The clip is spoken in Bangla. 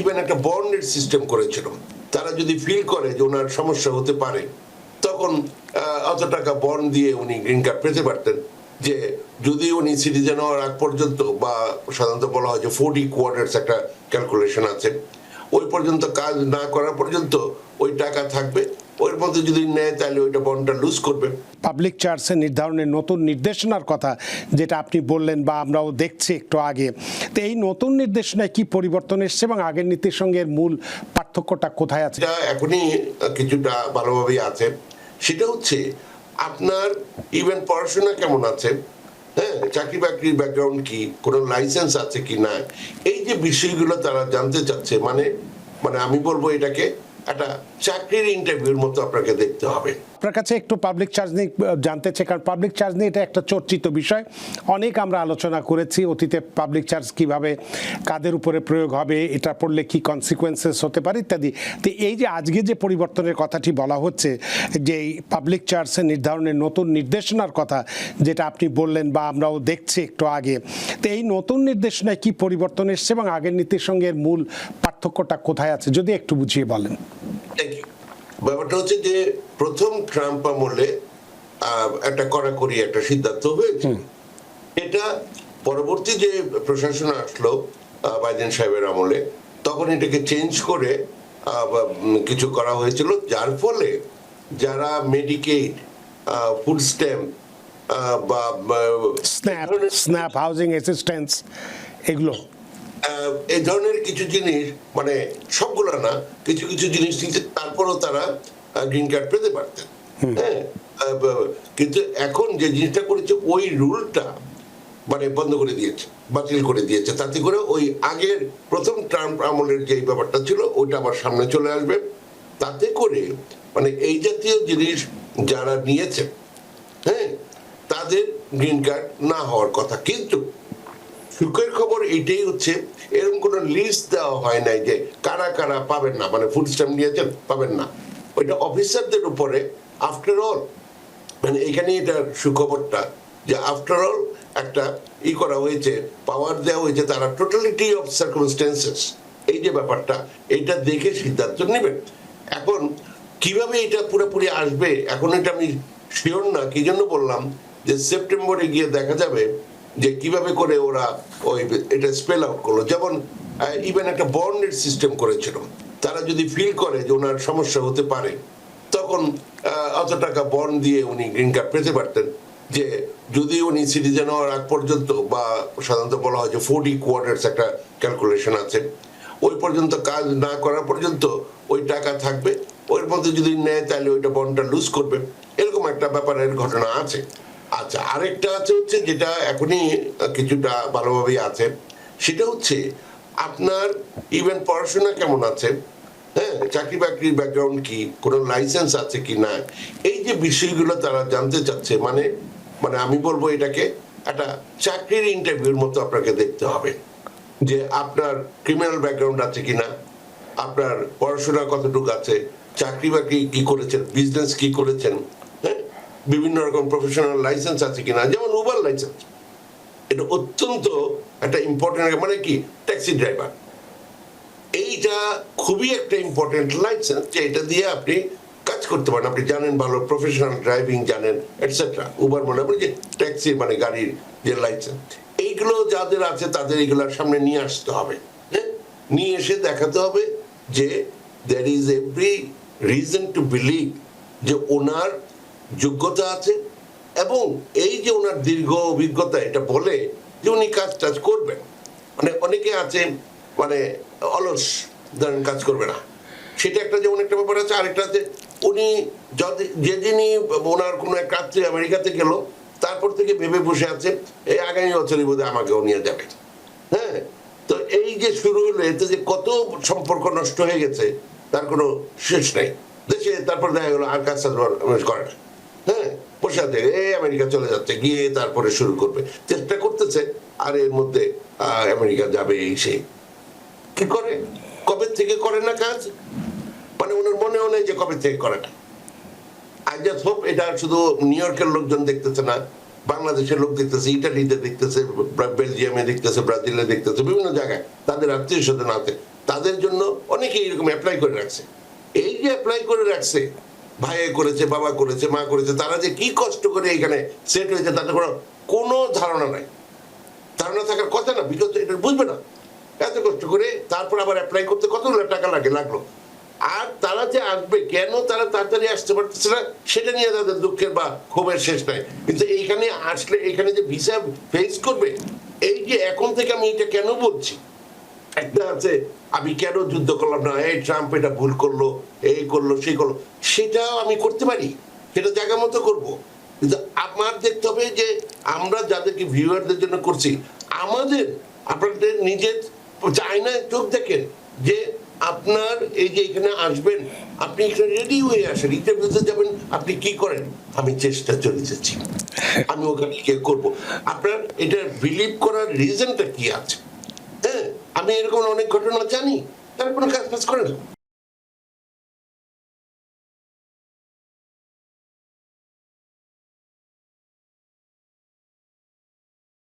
ইভেন একটা বন্ডের সিস্টেম করেছিল। তারা যদি ফিল করে যে ওনার সমস্যা হতে পারে, তখন অত টাকা বন্ড দিয়ে উনি গ্রিন কার্ড পেতে পারতেন। যে যদি উনি সিটিজেন হওয়ার আগ পর্যন্ত, বা সাধারণত বলা হয় যে 40 কোয়ার্টার্স একটা ক্যালকুলেশন আছে, ওই পর্যন্ত কাজ না করা পর্যন্ত ওই টাকা থাকবে। ওর মধ্যে যদি নেয় তাহলে ওইটা বন্ডটা লুজ করবে। পাবলিক চার্জে নির্ধারণের নতুন নির্দেশনার কথা যেটা আপনি বললেন বা আমরাও দেখছি একটু আগে, তো এই নতুন নির্দেশনায় কি পরিবর্তন এসছে এবং আগের নীতির সঙ্গে এর মূল পার্থক্যটা কোথায় আছে? এটা এখনই কিছুটা ভালোভাবেই আছে। সেটা হচ্ছে আপনার ইভেন পড়াশোনা কেমন আছে, হ্যাঁ, চাকরি বাকরির ব্যাকগ্রাউন্ড কি, কোনো লাইসেন্স আছে কি না, এই যে বিষয়গুলো তারা জানতে চাচ্ছে। মানে আমি বলবো এটাকে একটা চাকরির ইন্টারভিউর মতো আপনাকে দেখতে হবে। আপনার কাছে একটু পাবলিক চার্জ নিয়ে জানতে চাই, কারণ পাবলিক চার্জ নিয়ে এটা একটা চর্চিত বিষয়। অনেক আমরা আলোচনা করেছি অতীতে পাবলিক চার্জ কিভাবে কাদের উপরে প্রয়োগ হবে, এটা পড়লে কি কনসিকুয়েন্সেস হতে পারে ইত্যাদি। তো এই যে আজকে যে পরিবর্তনের কথাটি বলা হচ্ছে, যে এই পাবলিক চার্জে নির্ধারণের নতুন নির্দেশনার কথা যেটা আপনি বললেন বা আমরাও দেখছি একটু আগে, তো এই নতুন নির্দেশনায় কি পরিবর্তন এসছে এবং আগের নীতির সঙ্গে এর মূল পার্থক্যটা কোথায় আছে যদি একটু বুঝিয়ে বলেন। ব্যাপারটা হচ্ছে যে প্রথম ট্রাম্প আমলে একটা কড়াকড়ি একটা সিদ্ধান্ত হয়েছে। এটা পরবর্তী যে প্রশাসন আসলো বাইডেন সাহেবের আমলে, তখন এটাকে চেঞ্জ করে কিছু করা হয়েছিল, যার ফলে যারা মেডিকেড, ফুড স্ট্যাম্প বা স্ন্যাপ হাউজিং অ্যাসিস্ট্যান্স, এগুলো এই ধরনের কিছু জিনিস, মানে সবগুলো না, কিছু কিছু জিনিস নিতে তারপরও তারা গ্রিন কার্ড পেতে পারতেন। হ্যাঁ, কিন্তু এখন যে জিনিসটা করেছে ওই রুলটা মানে বন্ধ করে দিয়েছে, বাতিল করে দিয়েছে। তাতে করে ওই আগের প্রথম ট্রাম্প আমলের যে ব্যাপারটা ছিল ওইটা আবার সামনে চলে আসবে। তাতে করে মানে এই জাতীয় জিনিস যারা নিয়েছে, হ্যাঁ, তাদের গ্রিন কার্ড না হওয়ার কথা। কিন্তু সুখের খবর এইটাই হচ্ছে, এরকম কোনো লিস্ট দেওয়া হয় নাই যে কারা কারা পাবেন না, মানে ফুড স্ট্যাম্প নিয়েছেন পাবেন না। ওইটা অফিসারদের উপরে। আফটার অল মানে এখানে এটার সুখবরটা যে আফটার অল একটা করা হয়েছে, পাওয়ার দেওয়া হয়েছে, তারা টোটালিটি অফ সার্কামস্টেন্সেস, এই যে ব্যাপারটা, এইটা দেখে সিদ্ধান্ত নেবেন। এখন কিভাবে এটা পুরোপুরি আসবে এখন এটা আমি শিওর না। কি জন্য বললাম যে সেপ্টেম্বরে গিয়ে দেখা যাবে যে কিভাবে করে ওরা ওই এটা স্পেল আউট করলো। যেমন ইভেন একটা বন্ডের সিস্টেম করেছিল। তারা যদি ফিল করে যে ওনার সমস্যা হতে পারে, তখন অত টাকা বন্ড দিয়ে উনি গ্রিন কার্ড পেতে পারতেন। যে যদি উনি সিটিজেন হওয়ার আগ পর্যন্ত, বা সাধারণত বলা হয় যে 40 কোয়ার্টার্স একটা ক্যালকুলেশন আছে, ওই পর্যন্ত কাজ না করা পর্যন্ত ওই টাকা থাকবে। ওর মধ্যে যদি নেয় তাহলে ওইটা বন্ডটা লুজ করবে। এরকম একটা ব্যাপারের ঘটনা আছে। আচ্ছা, আরেকটা আছে হচ্ছে যেটা এখনই কিছুটা ভালোভাবেই আছে। সেটা হচ্ছে আপনার ইভেন পড়াশোনা কেমন আছে, হ্যাঁ, চাকরি বাকরির ব্যাকগ্রাউন্ড কি, কোনো লাইসেন্স আছে কি না, এই যে বিষয়গুলো তারা জানতে চাচ্ছে। মানে আমি বলবো এটাকে একটা চাকরির ইন্টারভিউর মতো আপনাকে দেখতে হবে। যে আপনার ক্রিমিনাল ব্যাকগ্রাউন্ড আছে কিনা, আপনার পড়াশোনা কতটুকু আছে, চাকরি বাকরি কি করেছেন, বিজনেস কি করেছেন, হ্যাঁ, বিভিন্ন রকম প্রফেশনাল লাইসেন্স আছে কিনা। যেমন উবার লাইসেন্স, এটা অত্যন্ত একটা ইম্পর্টেন্ট, মানে কি ট্যাক্সি ড্রাইভার, এইটা খুবই একটা ইম্পর্টেন্ট লাইসেন্স, যে এটা দিয়ে আপনি কাজ করতে পারেন। আপনি জানেন ভালো, প্রফেশনাল ড্রাইভিং জানেন, এটসেট্রা। উবার মনে হয় যে ট্যাক্সি মানে গাড়ির যে লাইসেন্স, এইগুলো যাদের আছে তাদের এগুলোর সামনে নিয়ে আসতে হবে। হ্যাঁ, নিয়ে এসে দেখাতে হবে যে there is every reason to believe যে ওনার যোগ্যতা আছে, এবং এই যে ওনার দীর্ঘ অভিজ্ঞতা এটা বলে যে উনি কাজ টাজ করবেন। মানে অনেকে আছে মানে অলস, ধরেন কাজ করবে না, সেটা একটা যেমন একটা ব্যাপার আছে। আরেকটা আছে উনি যেদিনই ওনার কোনো এক রাত্রে আমেরিকাতে গেল, তারপর থেকে ভেবে বসে আছে এই আগামী বছরই বোধহয় আমাকেও নিয়ে যাবে। হ্যাঁ, তো এই যে শুরু হলো, এতে যে কত সম্পর্ক নষ্ট হয়ে গেছে তার কোনো শেষ নেই দেশে। তারপর দেখা গেলো আর কাজ করে না, হ্যাঁ, বসে আছে, এই আমেরিকা চলে যাচ্ছে, গিয়ে তারপরে শুরু করবে, চেষ্টা করতেছে। আর এর মধ্যে আমেরিকা যাবে, এই সেই কি করে, কবে থেকে করে না কাজ, মানে ওনার মনেও নেই যে কবে থেকে করে না। আই জাস্ট হোপ এটা শুধু নিউ ইয়র্কের লোকজন দেখতেছে না, বাংলাদেশের লোক দেখতেছে, ইটালিতে দেখতেছে, বেলজিয়ামে দেখতেছে, ব্রাজিলে দেখতেছে, বিভিন্ন জায়গায় তাদের আত্মীয় স্বজন আছে, তাদের জন্য অনেকে এরকম অ্যাপ্লাই করে রাখছে। এই যে অ্যাপ্লাই করে রাখছে, ভাইয়ে করেছে, বাবা করেছে, মা করেছে, তারা যে কি কষ্ট করে এখানে সেট হয়েছে তাদের কোনো ধারণা নাই। ধারণা থাকার কথা না, বিকজ এটা বুঝবে না। এত কষ্ট করে তারপর আবার অ্যাপ্লাই করতে কতগুলো টাকা লাগলো। আর তারা যে আসবে, কেন তারা তাড়াতাড়ি আসতে পারতেছে না সেটা নিয়ে তাদের দুঃখের বা ক্ষোভের শেষ নাই। কিন্তু এইখানে আসলে, এখানে যে ভিসা ফেস করবে, এই যে এখন থেকে আমি এটা কেন বলছি, একটা আছে আমি কেন যুদ্ধ করলাম না, এই ট্রাম্প এটা ভুল করলো, এই করলো, সেই করলো, সেটাও আমি করতে পারি, সেটা জায়গা মতো করবো। কিন্তু আমার দেখতে হবে যে আমরা যাদেরকে ভিউয়ারদের জন্য করছি, আমাদের আপনাদের নিজের আয়নায় চোখ দেখেন যে আপনার এই যে এখানে আসবেন, আপনি এখানে রেডি হয়ে আসেন, ইন্টারভিউতে যাবেন, আপনি কি করেন, আমি চেষ্টা চলে যাচ্ছি, আমি ওখানে গিয়ে করবো। আপনার এটা বিলিভ করার রিজনটা কি আছে? হ্যাঁ, আমি এরকম অনেক ঘটনা জানি, তার কোনো কাজ করে না।